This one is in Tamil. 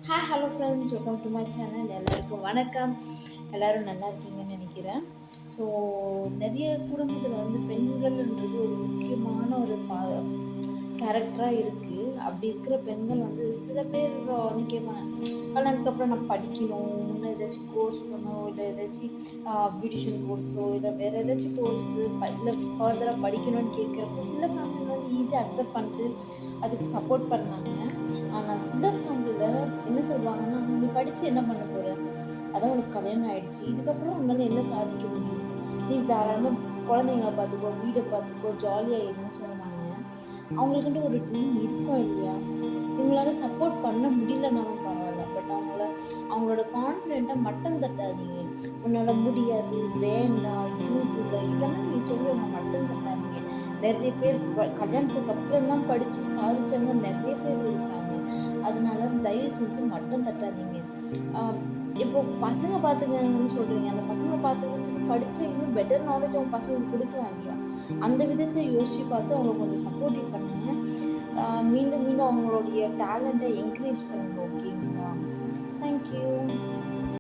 Hi hello friends, welcome to my channel. எல்லாருக்கும் வணக்கம். எல்லோரும் நல்லா இருக்கீங்கன்னு நினைக்கிறேன். ஸோ நிறைய குடும்பத்தில் வந்து பெண்கள்ன்றது ஒரு முக்கியமான ஒரு கேரக்டராக இருக்குது. அப்படி இருக்கிற பெண்கள் வந்து சில பேர் வந்து கேட்பாங்க, கல்யாணத்துக்கப்புறம் நம்ம படிக்கணும், இன்னும் ஏதாச்சும் கோர்ஸ் பண்ணணும், இல்லை ஏதாச்சும் பியூட்டிஷியன் கோர்ஸோ இல்லை வேறு ஏதாச்சும் கோர்ஸு இல்லை ஃபர்தராக படிக்கணும்னு கேட்குறப்போ சில ஃபேமிலியில் வந்து ஈஸியாக அக்செப்ட் பண்ணிட்டு அதுக்கு சப்போர்ட் பண்ணாங்க. ஆனால் சில ஃபேமிலியில் என்ன சொல்லுவாங்கன்னா, நீ படித்து என்ன பண்ண போகிற, அதான் உனக்கு கல்யாணம் ஆகிடுச்சு, இதுக்கப்புறம் உன்னால் என்ன சாதிக்க முடியும், நீ தாராளமாக குழந்தைங்கள பார்த்துக்கோ, வீடை பார்த்துக்கோ, ஜாலியாக இருன்னு சொல்லுவாங்க. அவங்களுக்குன்ட்டு ஒரு ட்ரீம் இருக்கும் இல்லையா? இவங்களால சப்போர்ட் பண்ண முடியலனாலும் பரவாயில்ல, பட் அவங்களோட கான்ஃபிடென்ட்டாக மட்டம் தட்டாதீங்க. உன்னால் முடியாது, வேண்டாம், யூஸ் இல்லை, இதெல்லாம் நீங்கள் சொல்லி அவங்க மட்டம் தட்டாதீங்க. நிறைய பேர் கல்யாணத்துக்கு அப்புறம் தான் படித்து சாதிச்சவங்க நிறைய பேர் இருக்காங்க. அதனால தயவு செஞ்சு மட்டம் தட்டாதீங்க. இப்போ பசங்க பார்த்துக்கங்கன்னு சொல்கிறீங்க, அந்த பசங்க பார்த்துக்கிறதுக்கு படித்த இன்னும் பெட்டர் நாலேஜ் அவங்க பசங்களுக்கு கொடுக்கலாம் இல்லையா? அந்த விதத்தில் யோசித்து பார்த்து அவங்க கொஞ்சம் சப்போர்ட்டிவ் பண்ணுங்கள். மீண்டும் மீண்டும் அவங்களுடைய டேலண்ட்டை என்கரேஜ் பண்ணுங்கள். ஓகேங்களா? தேங்க்யூ.